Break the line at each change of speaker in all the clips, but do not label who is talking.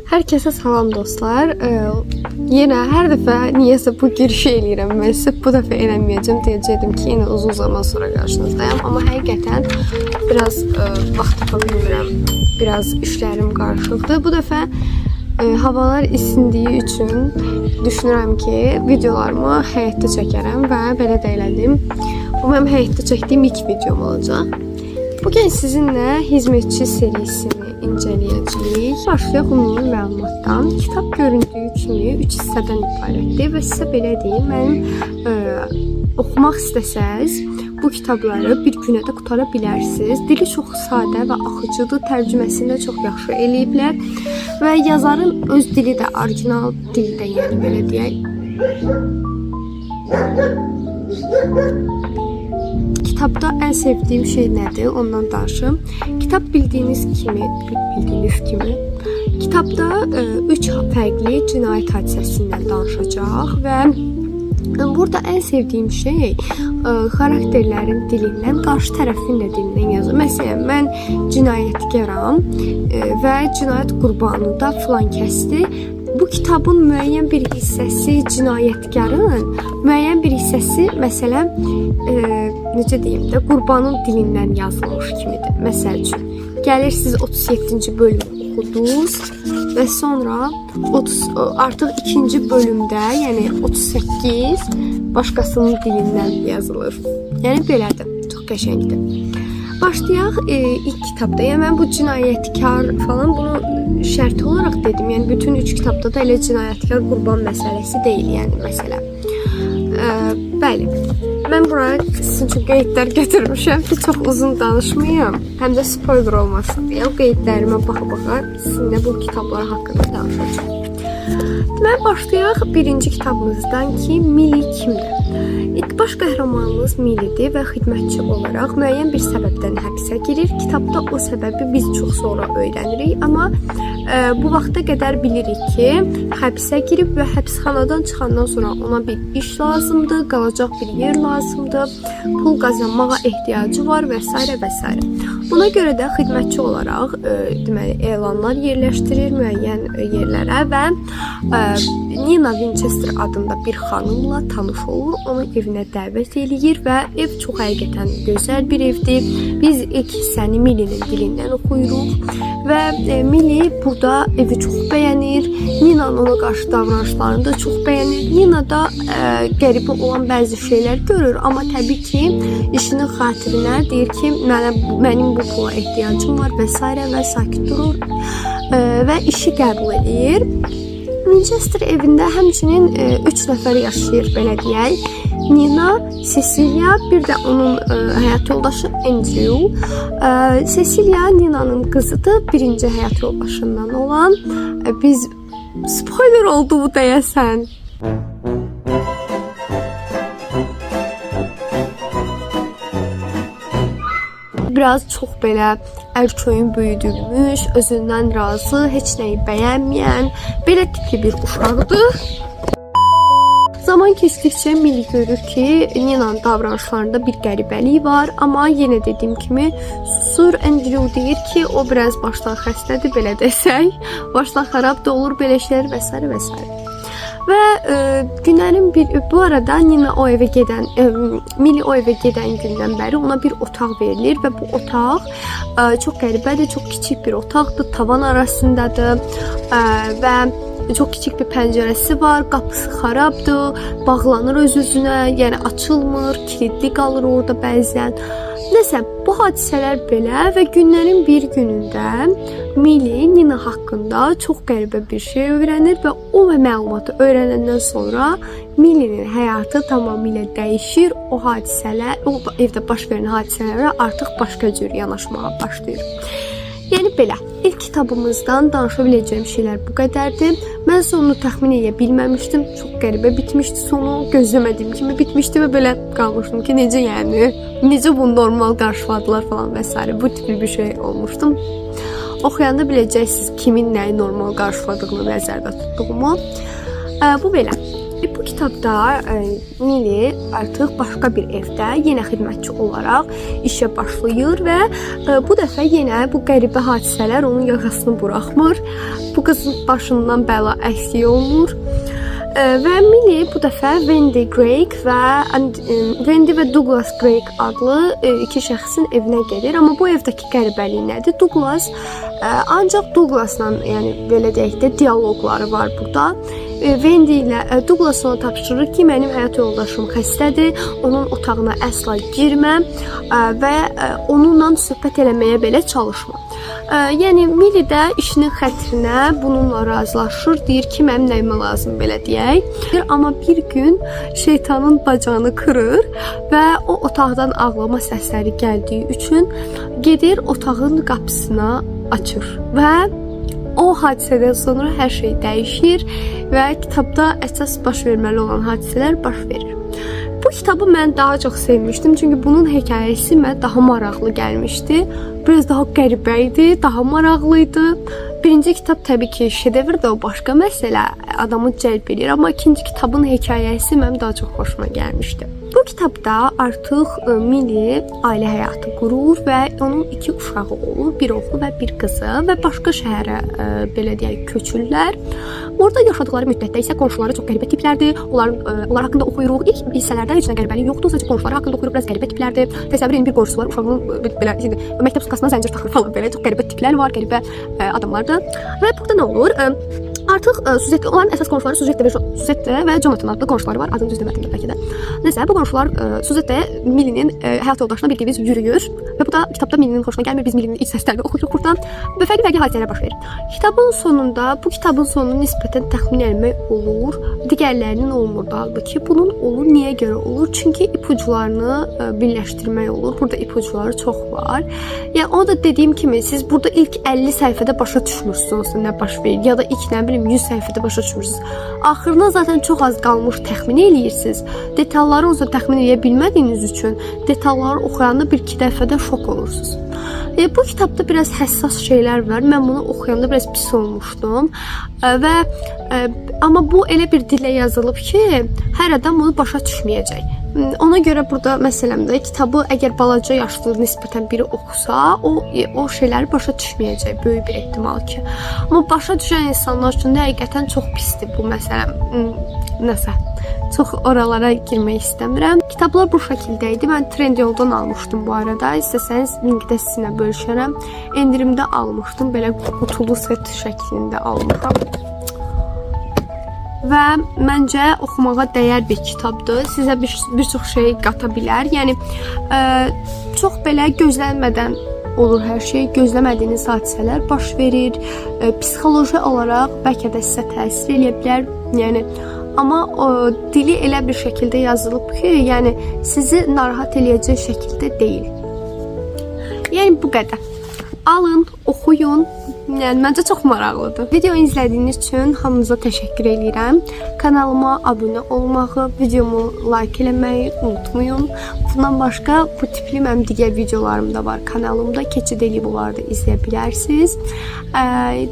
Herkese salam dostlar. Yine her defa niyeyse bu girişi eləyirəm. Mən sizə bu dəfə eləməyəcəm. Deyəcəkdim ki, yine uzun zaman sonra qarşınızdayım. Amma həqiqətən biraz vaxt tapa bilmirəm. Biraz işlərim qarışıqdır. Bu dəfə havalar isindiyi üçün düşünürəm ki, videolarımı həyətdə çəkərəm və belə də elədim. Bu mənim həyətdə çəkdiyim ilk videom olacaq. Bugün sizinlə hizmetçi serisini inceləyəcəyik. Başlayaq ümumi məlumatdan. Kitab göründüyü kimi 3 hissədən ibarətdir və sizə belə deyim, mənim oxumaq istəsəz bu kitabları bir günə də qutara bilərsiniz. Dili çox sadə və axıcıdır, tərcüməsini də çox yaxşı eləyiblər və yazarın öz dili də orijinal dildə, yəni belə deyək. Kitabda ən sevdiyim şey nədir? Ondan danışım. Kitab bildiyiniz kimi kitabda 3 fərqli cinayət hadisəsindən danışacaq və burada ən sevdiyim şey xarakterlərin dilindən, qarşı tərəfin də dilindən yazır. Məsələn, mən cinayətkaram və cinayət qurbanı da filan kəsdir. Bu kitabın müəyyən bir hissəsi cinayətkarın, müəyyən bir hissəsi məsələn necə deyim də qurbanın dilindən yazılmış kimidir. Məsəl üçün, gəlirsiniz 37-ci bölümü oxudunuz və sonra artıq 2-ci bölümdə, yəni 38 başqasının dilindən yazılır. Yəni belədir. Çox qəşəngdir. Başlayaq ilk kitabda. Yəni mən bu cinayətkar falan bunu şərti olaraq dedim. Yəni bütün 3 kitabda da elə cinayətkar qurban məsələsi deyil, yəni məsələ. Bəli. Mən buraya sizin üçün qeydlər götürmüşəm ki, çox uzun danışmayım. Həm də spoiler olmasın deyə qeydlərimə baxa-baxa sizinlə bu kitablar haqqında danışacağım. Deməli, başlayaq birinci kitabımızdan ki, Milli kimdir? Baş qəhrəmanımız Millidir və xidmətçi olaraq müəyyən bir səbəbdən həbsə girir. Kitabda o səbəbi biz çox sonra öyrənirik, amma bu vaxta qədər bilirik ki, həbsə girib və həbsxanadan çıxandan sonra ona bir iş lazımdır, qalacaq bir yer lazımdır, pul qazanmağa ehtiyacı var və s. və s. Buna görə də xidmətçi olaraq deməli, elanlar yerləşdirir müəyyən yerlərə və Nina Winchester adında bir xanımla tanış olur, onu evinə dəvət eləyir və ev çox həqiqətən gözəl bir evdir. Biz ilk hissəni Millinin dilindən oxuyuruq və Milli burada evi çox bəyənir. Nina'nın ona qarşı davranışlarını da çox bəyənir. Nina da qəribə olan bəzi şeylər görür, amma təbii ki, işinin xatirinə deyir ki, mənim bu pula ehtiyacım var və s. və sakit durur və işi qəbul edir. Winchester evində həmçinin 3 nəfər yaşayır, belə deyək. Nina, Cecilia, bir də onun həyat yoldaşı Andrew. Cecilia Nina'nın qızıdır, birinci həyat yoldaşından olan. Biz spoiler oldu bu deyəsən. Biraz çox belə ərköyün büyüdülmüş, özündən razı, heç nəyi bəyənməyən, belə tipli bir uşaqdır. Zaman keçdikcə Milli görür ki, Nina'nın davranışlarında bir qəribəlik var, amma yenə dediyim kimi susur. Andrew deyir ki, o biraz başdan xəstədir, belə desək, başdan xarab da olur, belə şeylər və s. və s. Və günlərin bu arada Nina o evə gedən, Milli o evə gedən gündən bəri ona bir otaq verilir və bu otaq çox qəribədir, çox kiçik bir otaqdır, tavan arasındadır və çox kiçik bir pəncərəsi var, qapısı xarabdır, bağlanır öz-özünə, yəni açılmır, kilitli qalır orada bəzən. Nəsə, bu hadisələr belə və günlərin bir günündə Milli Nina haqqında çox qəribə bir şey öyrənir və o məlumatı öyrənəndən sonra Millinin həyatı tamamilə dəyişir. O hadisələr, o evdə baş verən hadisələrə artıq başqa cür yanaşmağa başlayır. Yəni belə, ilk kitabımızdan danışa biləcəyim şeylər bu qədərdir. Mən sonunu təxmin edə bilməmişdim. Çox qəribə bitmişdi. Sonu gözləmədiyim kimi bitmişdi və belə qalmışdım ki, necə yəni, necə bunu normal qarşıladılar falan və s. Bu tipli bir şey olmuşdum. Oxuyanda biləcəksiniz kimin nəyi normal qarşıladığını nəzərdə tutduğumu. Bu belə. Bu kitabda Milli artıq başqa bir evdə yenə xidmətçi olaraq işə başlayır və bu dəfə yenə bu qəribə hadisələr onun yaxasını buraxmır. Bu qızın başından bəla əksik olmur. Və Milli bu dəfə Wendy Craig və Douglas Craig adlı iki şəxsin evinə gedir. Amma bu evdəki qəribəlik nədir? Ancaq Douglasla, yəni belə deyək də, dialoqları var burada. Wendy ilə Douglas ona tapşırır ki, mənim həyat yoldaşım xəstədir, onun otağına əsla girmə və onunla söhbət eləməyə belə çalışma. Yəni Milli də işinin xətrinə bununla razılaşır, deyir ki, mənim nəyimə lazım belə deyək. Amma bir gün şeytanın bacağını kırır və o otaqdan ağlama səsləri gəldiyi üçün gedir otağın qapısına açır və o hadisədən sonra hər şey dəyişir və kitabda əsas baş verməli olan hadisələr baş verir. Bu kitabı mən daha çox sevmişdim, çünki bunun hekayəsi mənə daha maraqlı gəlmişdi. Biraz daha qəribə idi, daha maraqlıydı. Birinci kitab təbii ki şedevrdir, o başqa məsələ, adamı cəlb edir, amma ikinci kitabın hekayəsi mənim daha çox xoşuma gəlmişdi. Bu kitabda artıq Milli ailə həyatı qurur və onun 2 uşağı olur, bir oğlu və bir qızı və başqa şəhərə belə deyək köçürlər. Orada yaşadıkları müddətdə isə qonşuları çox qəribə tiplərdir. Onlar haqqında oxuyuruq. İlk hissələrdə heç nə qəribəlik yoxdur, sadəcə qonşuları haqqında oxuyuruq, biraz qəribə tiplərdir. Təsəvvür edin, bir qonşusu var, uşağının belə məktəb sukasına zəncir taxır falan, belə çox qəribə tiplər var, qəribə adamlardır. Və burada nə olur? Artıq onların əsas qonşuları Suzette və Jonathan adlı qonşuları var. Adını düz demədim də bəlkə də. Nəsə, bu qonşular Suzette Millinin həyat yoldaşına bir dəqiqə yürüyür və bu da kitabda Millinin xoşuna gəlmir. Biz Millinin iç səslərini oxuyuruq buradan və fərqli hadisələr baş verir. Kitabın sonunu nisbətən təxmin etmək olur. Digərlərinin olmur da, halbuki bunun olur. Niyə görə olur? Çünki ipucularını birləşdirmək olur. Burada ipucuları çox var. Yəni o da dediyim kimi, siz burada ilk 50 səhifədə başa düşmürsünüz nə baş verir, ya da ilk 100 səhifədə başa düşmürsünüz. Axırına zaten çox az qalmış təxmin eləyirsiniz. Detalları o təxmin edə bilmədiyiniz üçün detalları oxuyanda bir iki dəfədə şok olursunuz. Bu kitabda biraz həssas şeylər var. Mən bunu oxuyanda biraz pis olmuşdum. Amma bu elə bir dillə yazılıb ki, hər adam bunu başa düşməyəcək. Ona görə burada məsələmdə kitabı əgər balaca yaşlı nisbətən biri oxusa, o şeyləri başa düşməyəcək, böyük bir ehtimal ki. Amma başa düşən insanlar üçün də həqiqətən çox pisdir bu məsələ. Nəsə, çox oralara girmək istəmirəm. Kitablar bu şəkildə idi. Mən Trendyoldan almışdım bu arada. İstəsəniz linkdə sizinlə bölüşərəm. Endirimdə almışdım. Belə qutulu set şəklində almışam. Və məncə oxumağa dəyər bir kitabdır. Sizə bir çox şey qata bilər. Yəni çox belə gözlənmədən olur hər şey. Gözləmədiyiniz hadisələr baş verir. Psixoloji olaraq bəlkə də sizə təsir edə bilər. Yəni amma dili elə bir şəkildə yazılıb ki, yəni sizi narahat eləyəcək şəkildə deyil. Yəni bu qədər. Alın, oxuyun. Yəni məncə çox maraqlıdır. Videonu izlədiyiniz üçün hamınıza təşəkkür edirəm. Kanalıma abunə olmağı, videomu like eləməyi unutmayın. Bundan başqa bu tipli mənim digər videolarım da var kanalımda. Keçid eləyib onları da izləyə bilərsiniz.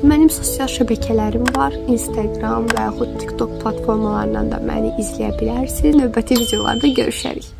Mənim sosial şəbəkələrim var. Instagram və yaxud TikTok platformalarından da məni izləyə bilərsiniz. Növbəti videolarda görüşərik.